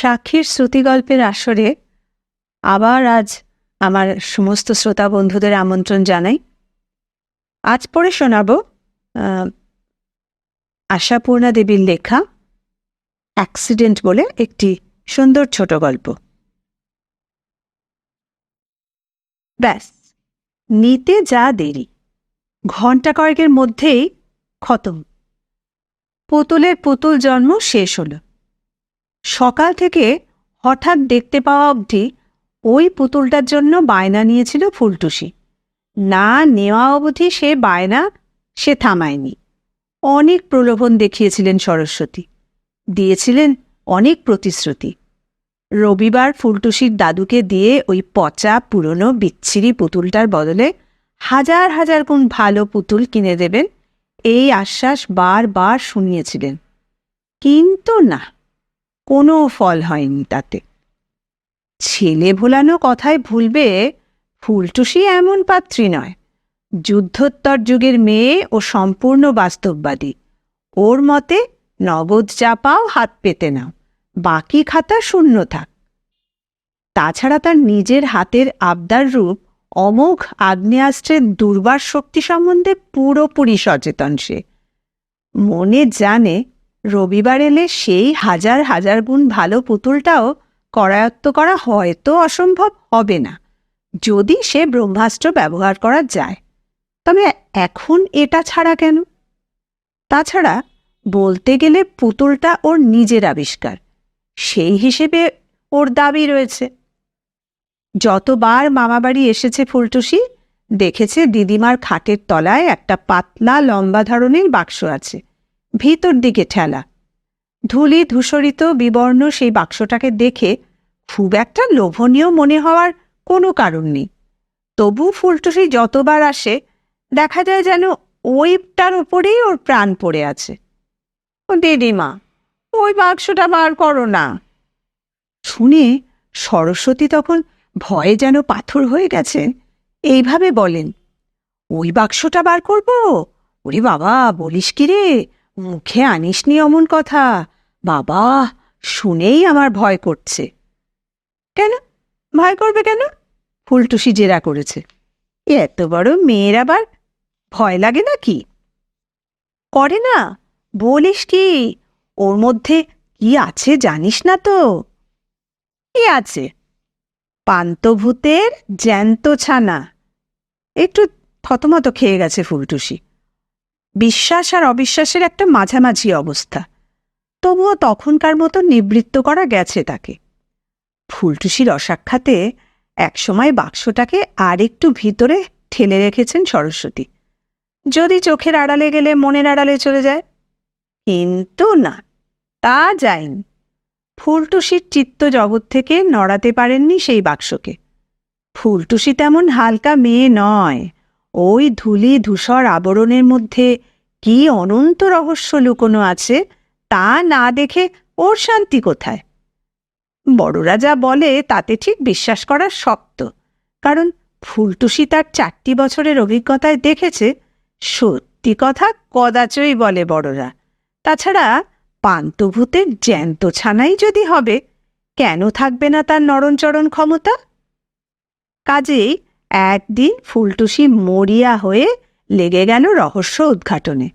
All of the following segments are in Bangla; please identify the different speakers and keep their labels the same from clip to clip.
Speaker 1: সাক্ষীর শ্রুতিগল্পের আসরে আবার আজ আমার সমস্ত শ্রোতা বন্ধুদের আমন্ত্রণ জানাই। আজ পড়ে শোনাব আশাপূর্ণা দেবীর লেখা অ্যাক্সিডেন্ট বলে একটি সুন্দর ছোট গল্প। ব্যাস, নিতে যা দেরি, ঘণ্টা কয়েকের মধ্যেই খতম। পুতুলের পুতুল জন্ম শেষ হল। সকাল থেকে হঠাৎ দেখতে পাওয়া অবধি ওই পুতুলটার জন্য বায়না নিয়েছিল ফুলটুসি। না নেওয়া অবধি সে বায়না সে থামায়নি। অনেক প্রলোভন দেখিয়েছিলেন সরস্বতী, দিয়েছিলেন অনেক প্রতিশ্রুতি। রবিবার ফুলটুসির দাদুকে দিয়ে ওই পচা পুরনো বিচ্ছিরি পুতুলটার বদলে হাজার হাজার গুণ ভালো পুতুল কিনে দেবেন এই আশ্বাস বারবার শুনিয়েছিলেন। কিন্তু না, কোনো ফল হয়নি তাতে। ছেলে ভোলানো কথায় ভুলবে, ফুলটুসি এমন পাত্রী নয়। যুদ্ধোত্তর যুগের মেয়ে ও সম্পূর্ণ বাস্তববাদী। ওর মতে নগদ চাপাও, হাত পেতে নাও, বাকি খাতা শূন্য থাক। তাছাড়া তার নিজের হাতের আবদার রূপ অমোঘ আগ্নেয়াস্ত্রের দুর্বার শক্তি সম্বন্ধে পুরোপুরি সচেতন সে। মনে জানে রবিবার এলে সেই হাজার হাজার গুণ ভালো পুতুলটাও করায়ত্ত করা হয়তো অসম্ভব হবে না, যদি সে ব্রহ্মাস্ত্র ব্যবহার করা যায়। তবে এখন এটা ছাড়া কেন? তাছাড়া বলতে গেলে পুতুলটা ওর নিজের আবিষ্কার, সেই হিসেবে ওর দাবি রয়েছে। যতবার মামাবাড়ি এসেছে ফুলটুসি, দেখেছে দিদিমার খাটের তলায় একটা পাতলা লম্বা ধরনের বাক্স আছে, ভিতর দিকে ঠেলা। ধূলি ধূসরিত বিবর্ণ সেই বাক্সটাকে দেখে খুব একটা লোভনীয় মনে হওয়ার কোনো কারণ নেই। তবু ফুলটুসি যতবার আসে দেখা যায় যেন ওইটার ওপরেই ওর প্রাণ পড়ে আছে। ও দিদিমা, ওই বাক্সটা বার করো না। শুনে সরস্বতী তখন ভয়ে যেন পাথর হয়ে গেছে, এইভাবে বলেন, ওই বাক্সটা বার করব? ওরে বাবা, বলিস কি রে, মুখে আনিসনি অমন কথা। বাবা, শুনেই আমার ভয় করছে। কেন ভয় করবে কেন? ফুলটুসি জেরা করেছে। এত বড় মেয়ের আবার ভয় লাগে নাকি? করে না? বলিস কি, ওর মধ্যে কি আছে জানিস না তো? কি আছে? পান্তভূতের জ্যান্ত ছানা। একটু থতমত খেয়ে গেছে ফুলটুসি। বিশ্বাস আর অবিশ্বাসের একটা মাঝামাঝি অবস্থা, তবুও তখনকার মতো নিবৃত্ত করা গেছে তাকে। ফুলটুসির অসাক্ষাতে একসময় বাক্সটাকে আর একটু ভিতরে ঠেলে রেখেছেন সরস্বতী, যদি চোখের আড়ালে গেলে মনের আড়ালে চলে যায়। কিন্তু না, তা যায়নি। ফুলটুসির চিত্ত জগৎ থেকে নড়াতে পারেননি সেই বাক্সকে। ফুলটুসি তেমন হালকা মেয়ে নয়। ওই ধূলি ধূসর আবরণের মধ্যে কি অনন্ত রহস্য লুকোনো আছে তা না দেখে ওর শান্তি কোথায়? বড়রা যা বলে তাতে ঠিক বিশ্বাস করা শক্ত, কারণ ফুলটুসি তার 4টি বছরের অভিজ্ঞতায় দেখেছে সত্যি কথা কদাচই বলে বড়রা। তাছাড়া পান্তভূতের জ্যান্ত ছানাই যদি হবে, কেন থাকবে না তার নরণচরণ ক্ষমতা? কাজেই একদিন ফুলটুসি মরিয়া হয়ে লেগে গেল রহস্য উদ্ঘাটনে।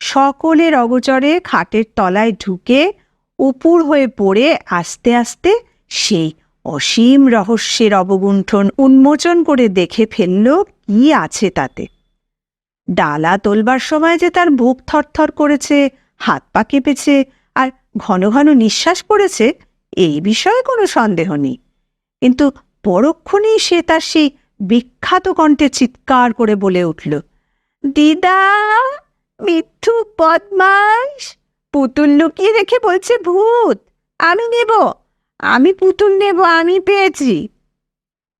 Speaker 1: সকলের অগোচরে খাটের তলায় ঢুকে উপুর হয়ে পড়ে আস্তে আস্তে সেই অসীম রহস্যের অবগুণ্ঠন উন্মোচন করে দেখে ফেলল কি আছে তাতে। ডালা তোলবার সময় যে তার বুক থরথর করেছে, হাত পা কেঁপেছে আর ঘন ঘন নিঃশ্বাস পড়েছে, এই বিষয়ে কোনো সন্দেহ নেই। কিন্তু পরক্ষণেই সে তার সেই বিখ্যাত কণ্ঠে চিৎকার করে বলে উঠল, দিদা, মিথ্যু বদমাশ, পুতুল লুকিয়ে রেখে বলছে ভূত। আমি নেব, আমি পুতুল নেব, আমি পেয়েছি।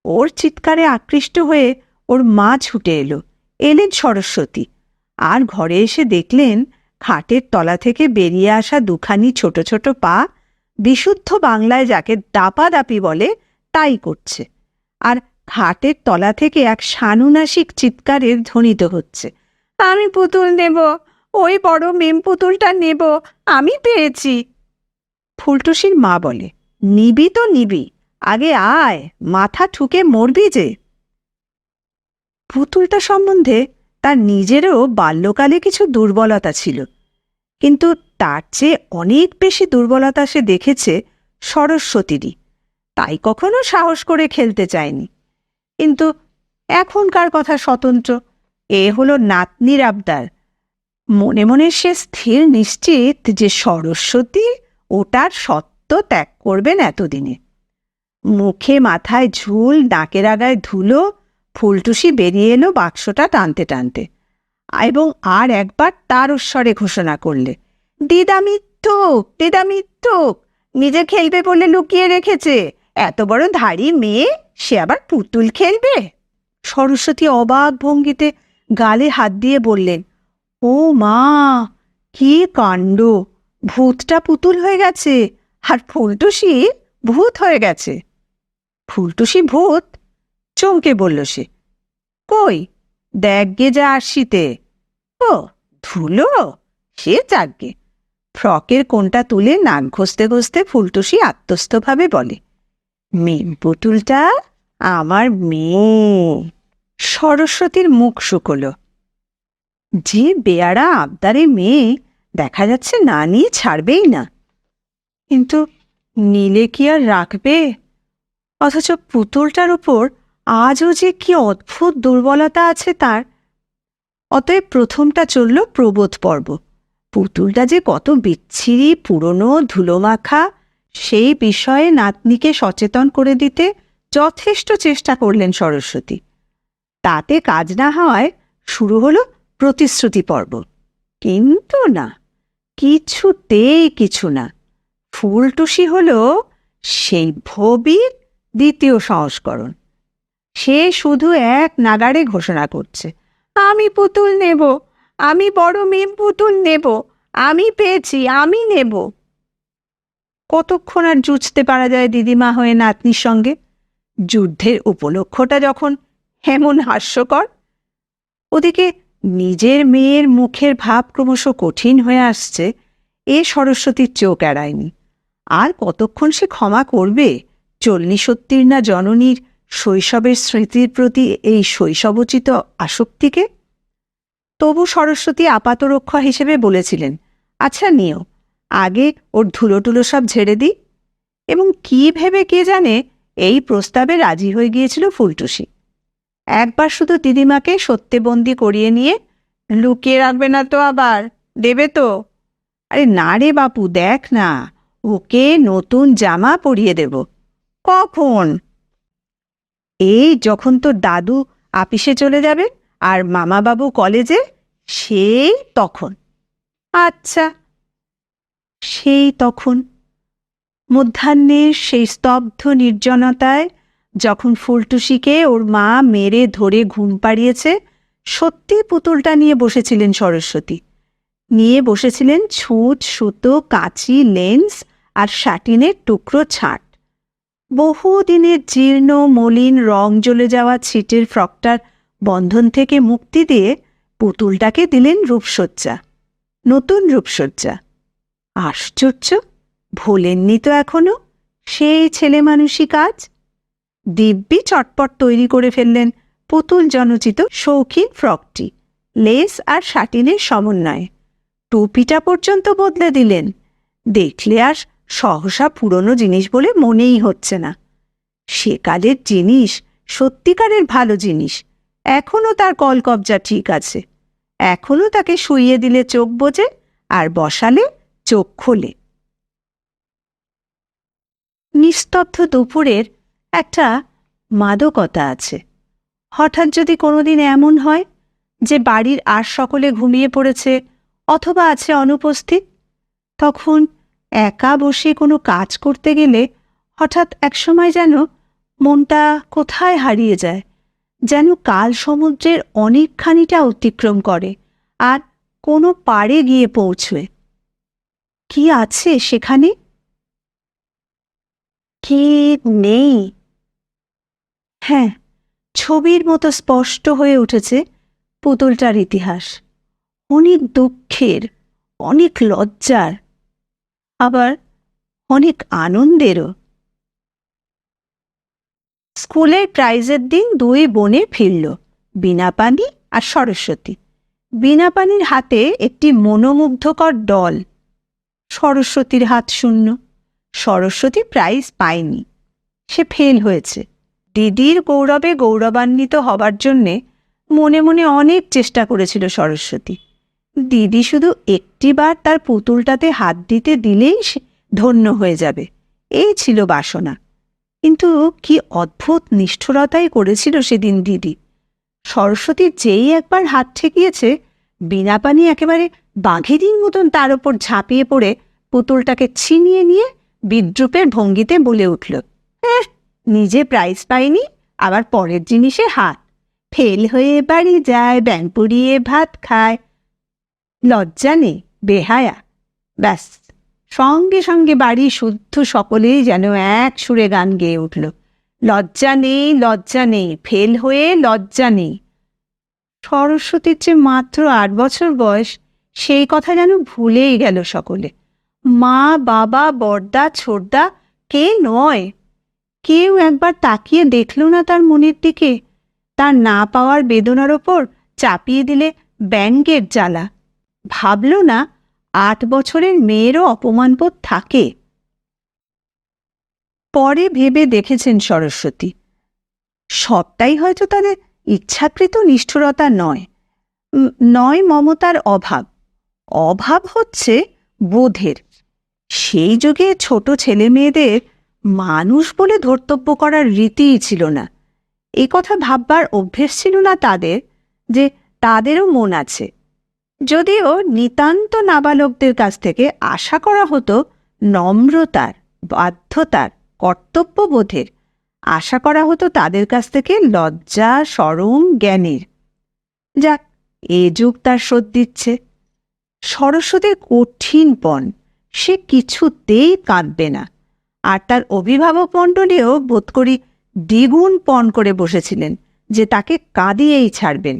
Speaker 1: ওর চিৎকারে আকৃষ্ট হয়ে ওর মা ছুটে এলেন সরস্বতী, আর ঘরে এসে দেখলেন খাটের তলা থেকে বেরিয়ে আসা দুখানি ছোট ছোট পা বিশুদ্ধ বাংলায় যাকে দাপাদাপি বলে তাই করছে, আর খাটের তলা থেকে এক সানুনাসিক চিৎকারের ধ্বনিত হচ্ছে, আমি পুতুল নেব, ওই বড় মেম পুতুলটা নেব, আমি পেয়েছি। ফুলটুসির মা বলে, নিবি তো নিবি, আগে আয়, মাথা ঠুকে মরবি যে। পুতুলটা সম্বন্ধে তার নিজেরও বাল্যকালে কিছু দুর্বলতা ছিল, কিন্তু তার চেয়ে অনেক বেশি দুর্বলতা সে দেখেছে সরস্বতীরই, তাই কখনো সাহস করে খেলতে চায়নি। কিন্তু এখনকার কথা স্বতন্ত্র, এ হলো নাতনির আবদার। মনে মনে সে স্থির নিশ্চিত যে সরস্বতী ওটার সত্য ত্যাগ করবেন এতদিনে। মুখে মাথায় ঝুল, নাকের আগায় ধুলো, ফুলটুসি বেরিয়ে এলো বাক্সটা টানতে টানতে, এবং আর একবার তারস্বরে ঘোষণা করলে, দিদা মিথ্যুক, দিদা মিথ্যুক, নিজে খেলবে বলে লুকিয়ে রেখেছে, এত বড় ধাড়ি মেয়ে, সে আবার পুতুল খেলবে। সরস্বতী অবাক ভঙ্গিতে গালে হাত দিয়ে বললেন, ও মা, কি কাণ্ড! ভূতটা পুতুল হয়ে গেছে, আর ফুলটুসি ভূত হয়ে গেছে। ফুলটুসি ভূত? চমকে বলল সে। কই, দেখ গে যা আরশিতে। ও ধুলো, সে যাকগে। ফ্রকের কোণটা তুলে নাক ঘষতে ঘষতে ফুলটুসি আত্মস্থভাবে বলে, মেম পুতুলটা আমার মেয়ে। সরস্বতীর মুখ শুকোলো। যে বেয়ারা আবদারে মেয়ে, দেখা যাচ্ছে না নিয়ে ছাড়বেই না। কিন্তু নিলে কি আর রাখবে? অথচ পুতুলটার উপর আজও যে কি অদ্ভুত দুর্বলতা আছে তার। অতএব প্রথমটা চলল প্রবোধ পর্ব। পুতুলটা যে কত বিচ্ছিরি, পুরনো, ধুলোমাখা, সেই বিষয়ে নাতনিকে সচেতন করে দিতে যথেষ্ট চেষ্টা করলেন সরস্বতী। তাতে কাজ না হওয়ায় শুরু হলো প্রতিশ্রুতি পর্ব। কিন্তু না, কিছুতেই কিছু না। ফুলটুসি হল সেই ভবির দ্বিতীয় সংস্করণ। সে শুধু এক নাগাড়ে ঘোষণা করছে, আমি পুতুল নেব, আমি বড় মেয়ে পুতুল নেব, আমি পেয়েছি, আমি নেব। কতক্ষণ আর জুঝতে পারা যায় দিদিমা হয়ে নাতনির সঙ্গে? যুদ্ধের উপলক্ষটা যখন এমন হাস্যকর। ওদিকে নিজের মেয়ের মুখের ভাব ক্রমশ কঠিন হয়ে আসছে, এ সরস্বতীর চোখ এড়ায়নি। আর কতক্ষণ সে ক্ষমা করবে চলনি সত্যির না জননীর শৈশবের স্মৃতির প্রতি এই শৈশবোচিত আসক্তিকে? তবু সরস্বতী আপাতরক্ষা হিসেবে বলেছিলেন, আচ্ছা নিও, আগে ওর ধুলোটুলো সব ঝেড়ে দিই। এবং কি ভেবে কে জানে এই প্রস্তাবে রাজি হয়ে গিয়েছিল ফুলটুসি। একবার শুধু দিদিমাকে সত্যেবন্দি করিয়ে নিয়ে, লুকিয়ে রাখবে না তো আবার, দেবে তো? আরে না রে বাপু, দেখ না, ওকে নতুন জামা পরিয়ে দেব। কখন? এই যখন তোর দাদু আপিসে চলে যাবে আর মামাবাবু কলেজে, সেই তখন। আচ্ছা, সেই তখন। মধ্যাহ্নের সেই স্তব্ধ নির্জনতায় যখন ফুলটুসিকে ওর মা মেরে ধরে ঘুম পাড়িয়েছে, সত্যি পুতুলটা নিয়ে বসেছিলেন সরস্বতী। নিয়ে বসেছিলেন ছুঁচ, সুতো, কাঁচি, লেন্স আর স্যাটিনের টুকরো ছাট। বহুদিনের জীর্ণ মলিন রং জ্বলে যাওয়া ছিটের ফ্রকটার বন্ধন থেকে মুক্তি দিয়ে পুতুলটাকে দিলেন রূপসজ্জা, নতুন রূপসজ্জা। আশ্চর্য, ভোলেননি তো এখনো সেই ছেলে মানুষই কাজ। দিব্যি চটপট তৈরি করে ফেললেন পুতুল জনচিত শৌখিন ফ্রকটি, লেস আর শাটিনের সমন্বয়ে। টুপিটা পর্যন্ত বদলে দিলেন। দেখলে আর সহসা পুরনো জিনিস বলে মনেই হচ্ছে না। সেকালের জিনিস, সত্যিকারের ভালো জিনিস। এখনও তার কলকবজা ঠিক আছে। এখনও তাকে শুইয়ে দিলে চোখ বোঝে, আর বসালে চোখ খোলে। নিস্তব্ধ দুপুরের একটা মাদকতা আছে। হঠাৎ যদি কোনোদিন এমন হয় যে বাড়ির আর সকলে ঘুমিয়ে পড়েছে অথবা আছে অনুপস্থিত, তখন একা বসে কোনো কাজ করতে গেলে হঠাৎ একসময় যেন মনটা কোথায় হারিয়ে যায়, যেন কাল সমুদ্রের অনেকখানিটা অতিক্রম করে আর কোনো পাড়ে গিয়ে পৌঁছয়। কি আছে সেখানে? কি নেই? হ্যাঁ, ছবির মতো স্পষ্ট হয়ে উঠেছে পুতুলটার ইতিহাস। অনেক দুঃখের, অনেক লজ্জার, আবার অনেক আনন্দেরও। স্কুলের প্রাইজের দিন দুই বোনে ফিরল, বীণাপাণি আর সরস্বতী। বীণাপাণির হাতে একটি মনোমুগ্ধকর ডল, সরস্বতীর হাত শূন্য। সরস্বতী প্রাইজ পায়নি, সে ফেল হয়েছে। দিদির গৌরবে গৌরবান্বিত হবার জন্যে মনে মনে অনেক চেষ্টা করেছিল সরস্বতী। দিদি শুধু একটিবার তার পুতুলটাতে হাত দিতে দিলেই সে ধন্য হয়ে যাবে, এই ছিল বাসনা। কিন্তু কি অদ্ভুত নিষ্ঠুরতাই করেছিল সেদিন দিদি। সরস্বতীর যেই একবার হাত ঠেকিয়েছে, বীণাপাণি একেবারে বাঘেরির মতন তার ওপর ঝাঁপিয়ে পড়ে পুতুলটাকে ছিনিয়ে নিয়ে বিদ্রূপের ভঙ্গিতে বলে উঠল, হ্যাঁ, নিজে প্রাইজ পায়নি, আবার পরের জিনিসে হাত, ফেল হয়ে বাড়ি যায়, ব্যাং পুড়িয়ে ভাত খায়, লজ্জা নেই, বেহায়া। ব্যাস, সঙ্গে সঙ্গে বাড়ি শুদ্ধ সকলেই যেন এক সুরে গান গেয়ে উঠল, লজ্জা নেই, লজ্জা নেই, ফেল হয়ে লজ্জা নেই। সরস্বতীর যে মাত্র 8 বছর বয়স, সেই কথা যেন ভুলেই গেল সকলে। মা, বাবা, বড়দা, ছোটদা কে নয়, কেউ একবার তাকিয়ে দেখল না তার মনের দিকে। তার না পাওয়ার বেদনার ওপর চাপিয়ে দিলে ব্যঙ্গের জ্বালা। ভাবল না 8 বছরের মেয়েরও অপমানবোধ থাকে। পরে ভেবে দেখেছেন সরস্বতী, সবটাই হয়তো তাদের ইচ্ছাকৃত নিষ্ঠুরতা নয়, নয় মমতার অভাব, অভাব হচ্ছে বোধের। সেই যুগে ছোট ছেলে মেয়েদের মানুষ বলে ধর্তব্য করার রীতিই ছিল না। এ কথা ভাববার অভ্যেস ছিল না তাদের যে তাদেরও মন আছে। যদিও নিতান্ত নাবালকদের কাছ থেকে আশা করা হতো নম্রতার, বাধ্যতার, কর্তব্যবোধের, আশা করা হতো তাদের কাছ থেকে লজ্জা, শরম, জ্ঞানের। যাক, এ যুগ তার শোধ দিচ্ছে। সরস্বতীর কঠিন পণ, সে কিছুতেই কাঁদবে না। আর তার অভিভাবক মণ্ডলীও বোধ করি দ্বিগুণ পণ করে বসেছিলেন যে তাকে কাঁদিয়েই ছাড়বেন।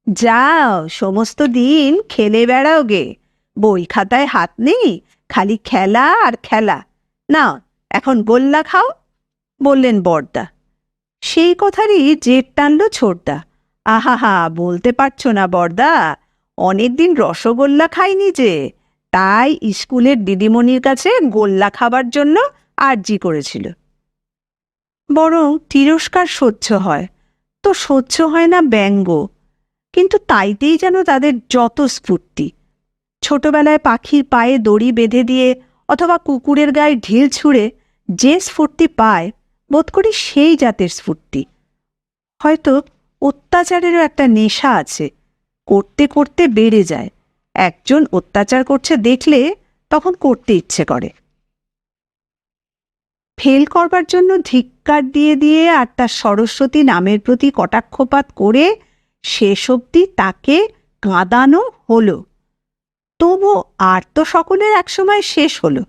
Speaker 1: যাও, সমস্ত দিন খেলে বেড়াও গে, বই খাতায় হাত নেই, খালি খেলা আর খেলা, না এখন গোল্লা খাও, বললেন বড়দা। সেই কথারই জেদ টানল ছোটদা, আহাহা, বলতে পারছো না বড়দা, অনেকদিন রসগোল্লা খাইনি যে, তাই স্কুলের দিদিমণির কাছে গোল্লা খাবার জন্য আর্জি করেছিল। বরং তিরস্কার সহ্য হয় তো সহ্য হয় না ব্যঙ্গ, কিন্তু তাইতেই যেন তাদের যত স্ফূর্তি। ছোটবেলায় পাখির পায়ে দড়ি বেঁধে দিয়ে অথবা কুকুরের গায়ে ঢিল ছুঁড়ে যে স্ফূর্তি পায়, বোধ করি সেই জাতের স্ফূর্তি। হয়তো অত্যাচারেরও একটা নেশা আছে, করতে করতে বেড়ে যায়। একজন অত্যাচার করছে দেখলে তখন করতে ইচ্ছে করে। ফেল করবার জন্য ধিক্কার দিয়ে দিয়ে আর তার সরস্বতী নামের প্রতি কটাক্ষপাত করে শেষ অবধি তাকে কাঁদানো হলো। তবু আর তো সকলের একসময় শেষ হলো,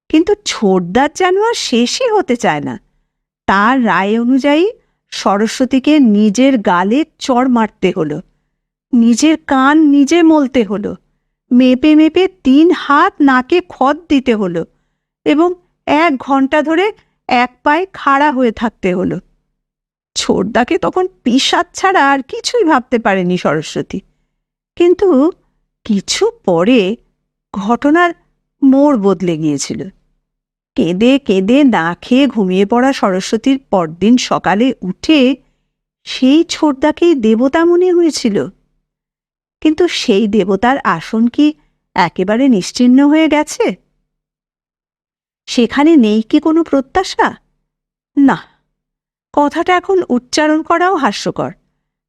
Speaker 1: কিন্তু ছোটদার যেন আর শেষই হতে চায় না। তার রায় অনুযায়ী সরস্বতীকে নিজের গালে চড় মারতে হলো, নিজের কান নিজে মলতে হলো, মেপে মেপে 3 হাত নাকে খত দিতে হলো এবং 1 ঘন্টা ধরে এক পায়ে খাড়া হয়ে থাকতে হলো। ছোটদাকে তখন পিশাচ ছাড়া আর কিছুই ভাবতে পারেনি সরস্বতী। কিন্তু কিছু পরে ঘটনার মোড় বদলে গিয়েছিল। কেঁদে কেঁদে না খেয়ে ঘুমিয়ে পড়া সরস্বতীর পরদিন সকালে উঠে সেই ছোটদাকেই দেবতা মনে হয়েছিল। কিন্তু সেই দেবতার আসন কি একেবারে নিশ্চিহ্ন হয়ে গেছে? সেখানে নেই কি কোনো প্রত্যাশা? না, কথাটা এখন উচ্চারণ করাও হাস্যকর।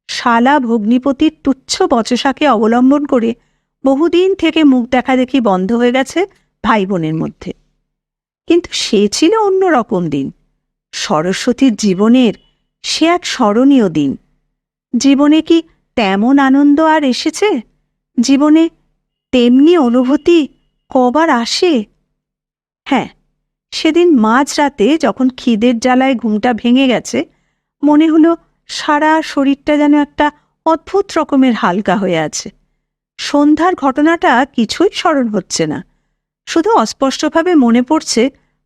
Speaker 1: শালা ভগ্নিপতির তুচ্ছ বচসাকে অবলম্বন করে বহুদিন থেকে মুখ দেখা দেখি বন্ধ হয়ে গেছে ভাই বোনের মধ্যে। কিন্তু সে ছিল অন্যরকম দিন, সরস্বতীর জীবনের সে এক স্মরণীয় দিন। জীবনে কি তেমন আনন্দ আর এসেছে? জীবনে তেমনি অনুভূতি কবার আসে? হ্যাঁ, সেদিন মাঝরাতে যখন খিদের জ্বালায় ঘুমটা ভেঙে গেছে, মনে হলো সারা শরীরটা যেন একটা অদ্ভুত রকমের হালকা হয়ে আছে। সন্ধ্যার ঘটনাটা কিছুই স্মরণ হচ্ছে না, শুধু অস্পষ্টভাবে মনে পড়ছে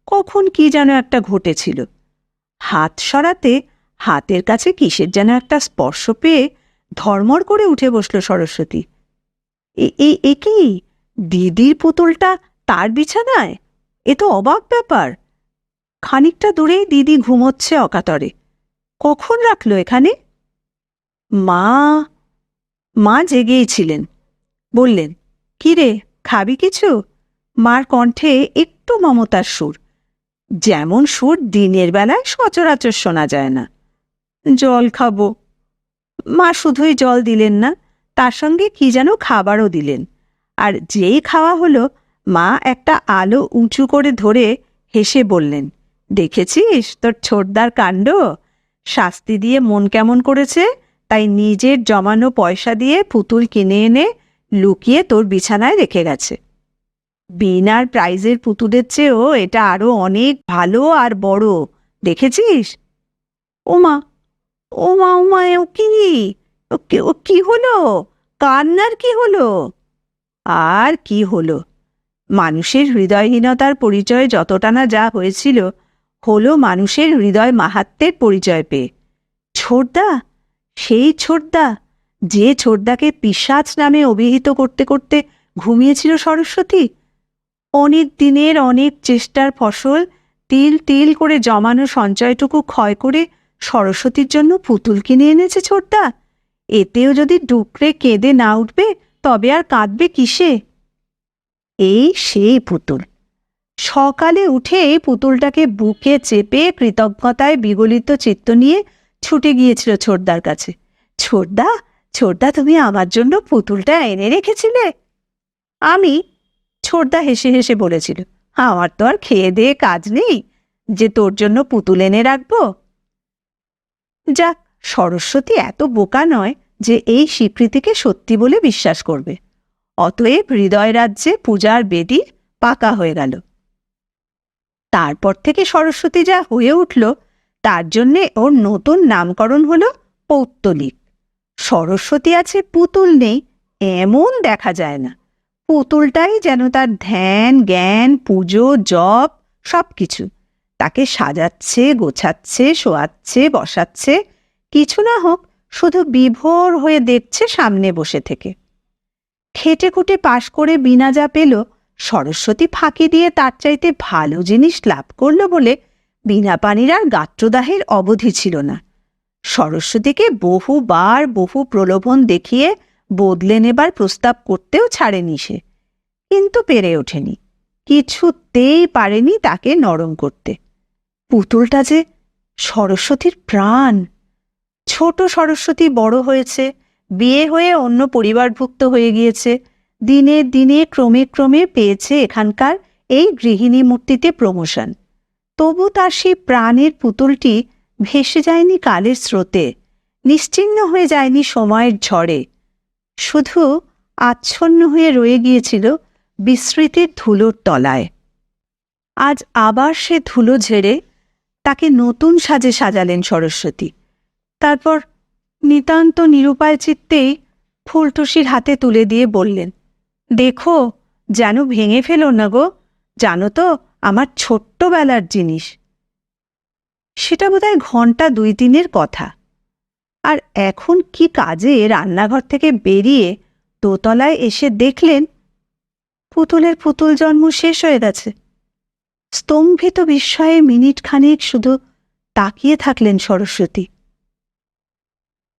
Speaker 1: কখন কি যেন একটা ঘটেছিল। হাত সরাতে হাতের কাছে কিসের যেন একটা স্পর্শ পেয়ে ধর্মর করে উঠে বসল সরস্বতী। এ কি, দিদির পুতুলটা তার বিছানায়? এ তো অবাক ব্যাপার। খানিকটা দূরেই দিদি ঘুমোচ্ছে অকাতরে। কখন রাখলো এখানে? মা মা জেগেই ছিলেন। বললেন, কি রে, খাবি কিছু? মার কণ্ঠে একটু মমতার সুর, যেমন সুর দিনের বেলায় সচরাচর শোনা যায় না। জল খাবো। মা শুধুই জল দিলেন না, তার সঙ্গে কি যেন খাবারও দিলেন। আর যেই খাওয়া হলো, মা একটা আলো উঁচু করে ধরে হেসে বললেন, দেখেছিস তোর ছোটদার কাণ্ড? শাস্তি দিয়ে মন কেমন করেছে, তাই নিজের জমানো পয়সা দিয়ে পুতুল কিনে এনে লুকিয়ে তোর বিছানায় রেখে গেছে। বিনার প্রাইজের পুতুলের চেয়েও এটা আরো অনেক ভালো আর বড়, দেখেছিস? ওমা ওমা ওমা, ও কি, ও কি হলো? কান্নার কি হলো? আর কি হলো, মানুষের হৃদয়হীনতার পরিচয় যতটা না যা হয়েছিল, হলো মানুষের হৃদয় মাহাত্ম্যের পরিচয় পেয়ে। ছোটদা, সেই ছোটদা, যে ছোটদাকে পিশাচ নামে অভিহিত করতে করতে ঘুমিয়েছিল সরস্বতী। অনেক দিনের অনেক চেষ্টার ফসল, তিল তিল করে জমানো সঞ্চয়টুকু ক্ষয় করে সরস্বতীর জন্য পুতুল কিনে এনেছে ছোটদা। এতেও যদি ডুকরে কেঁদে না উঠবে, তবে আর কাঁদবে কিসে? এই সেই পুতুল। সকালে উঠে পুতুলটাকে বুকে চেপে কৃতজ্ঞতায় বিগলিত চিত্ত নিয়ে ছুটে গিয়েছিল ছোটদার কাছে। ছোটদা, ছোটদা, তুমি আমার জন্য পুতুলটা এনে রেখেছিলে? আমি? ছোটদা হেসে হেসে বলেছিল, আমার তো আর খেয়ে দেয়ে কাজ নেই যে তোর জন্য পুতুল এনে রাখবো। যাক, সরস্বতী এত বোকা নয় যে এই স্বীকৃতিকে সত্যি বলে বিশ্বাস করবে। অতএব হৃদয় রাজ্যে পূজার বেদি পাকা হয়ে গেল। তারপর থেকে সরস্বতী যা হয়ে উঠল, তার জন্যে ওর নতুন নামকরণ হলো পৌত্তলিক। সরস্বতী আছে, পুতুল নেই, এমন দেখা যায় না। পুতুলটাই যেন তার ধ্যান, জ্ঞান, পুজো, জপ সবকিছু। তাকে সাজাচ্ছে, গোছাচ্ছে, শোয়াচ্ছে, বসাচ্ছে, কিছু না হোক শুধু বিভোর হয়ে দেখছে সামনে বসে থেকে। খেটে খুটে পাশ করে বিনা যা পেল, সরস্বতী ফাঁকি দিয়ে তার চাইতে ভালো জিনিস লাভ করল বলে বিনা পানির আর গাত্রদাহের অবধি ছিল না। সরস্বতীকে বহুবার বহু প্রলোভন দেখিয়ে বদলে নেবার প্রস্তাব করতেও ছাড়েনি সে, কিন্তু পেরে ওঠেনি, কিছুতেই পারেনি তাকে নরম করতে। পুতুলটা যে সরস্বতীর প্রাণ। ছোট সরস্বতী বড় হয়েছে, বিয়ে হয়ে অন্য পরিবারভুক্ত হয়ে গিয়েছে, দিনে দিনে ক্রমে ক্রমে পেয়েছে এখানকার এই গৃহিণী মূর্তিতে প্রমোশন। তবু তার সেই প্রাণের পুতুলটি ভেসে যায়নি কালের স্রোতে, নিশ্চিহ্ন হয়ে যায়নি সময়ের ঝড়ে, শুধু আচ্ছন্ন হয়ে রয়ে গিয়েছিল বিস্মৃতির ধুলোর তলায়। আজ আবার সে ধুলো ঝেড়ে তাকে নতুন সাজে সাজালেন সরস্বতী। তারপর নিতান্ত নিরুপায় চিত্তেই ফুলটুসির হাতে তুলে দিয়ে বললেন, দেখো, যেন ভেঙে ফেলো না গো, জানো তো আমার ছোট্টবেলার জিনিস। সেটা বোধহয় ঘন্টা 2-3 কথা। আর এখন কি কাজে রান্নাঘর থেকে বেরিয়ে দোতলায় এসে দেখলেন পুতুলের পুতুল জন্ম শেষ হয়ে গেছে। স্তম্ভিত বিস্ময়ে মিনিট খানেক শুধু তাকিয়ে থাকলেন সরস্বতী।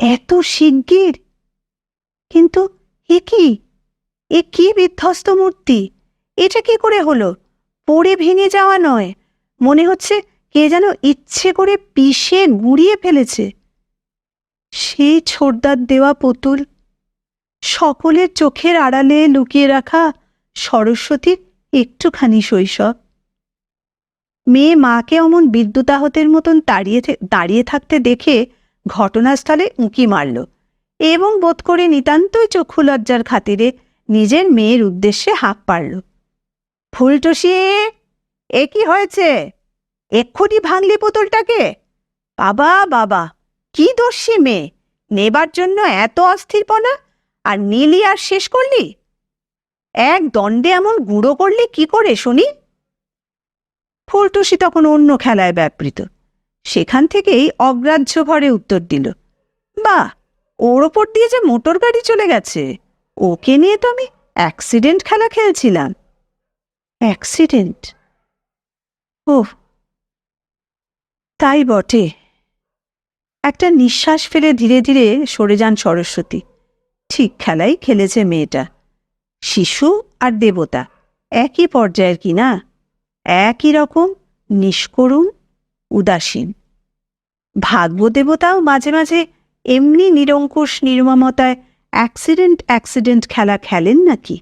Speaker 1: এত শিগগির? কিন্তু এ কি বিধ্বস্ত মূর্তি! এটা কি করে হলো? পড়ে ভেঙে যাওয়া নয়, মনে হচ্ছে কে যেন ইচ্ছে করে পিষে গুঁড়িয়ে ফেলেছে। সেই ছোটদার দেওয়া পুতুল, সকলের চোখের আড়ালে লুকিয়ে রাখা সরস্বতীর একটুখানি শৈশব। মেয়ে মাকে অমন বিদ্যুতাহতের মতন দাঁড়িয়ে থাকতে দেখে ঘটনাস্থলে উঁকি মারল এবং বোধ করে নিতান্তই চক্ষু লজ্জার খাতিরে নিজের মেয়ের উদ্দেশ্যে হাঁক পারল, ফুলটুসি, এ কি হয়েছে? এক্ষুনি ভাঙলি পুতুলটাকে? বাবা বাবা, কি দোষী মেয়ে, নেবার জন্য এত অস্থিরপনা, আর নিলি আর শেষ করলি? এক দণ্ডে এমন গুঁড়ো করলি কি করে শুনি? ফুলটুসি তখন অন্য খেলায় ব্যাপৃত। সেখান থেকেই অগ্রাহ্য ভরে উত্তর দিল, বাহ, ওর ওপর দিয়ে যে মোটর গাড়ি চলে গেছে, ওকে নিয়ে তো আমি অ্যাক্সিডেন্ট খেলা খেলছিলাম। অ্যাক্সিডেন্ট? ওহ, তাই বটে। একটা নিঃশ্বাস ফেলে ধীরে ধীরে সরে যান সরস্বতী। ঠিক খেলাই খেলেছে মেয়েটা। শিশু আর দেবতা একই পর্যায়ের কি না? একই রকম নিষ্করুণ, উদাসীন। ভাগ্য দেবতাও মাঝে মাঝে এমনি নিরঙ্কুশ নির্মমতায় অ্যাক্সিডেন্ট খেলা খেলেন নাকি?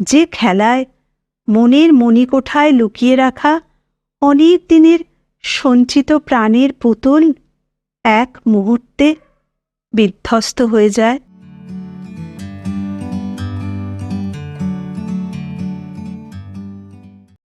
Speaker 1: যে খেলায় মনের মণিকোঠায় লুকিয়ে রাখা অনেক দিনের সঞ্চিত প্রাণের পুতুল এক মুহূর্তে বিধ্বস্ত হয়ে যায়।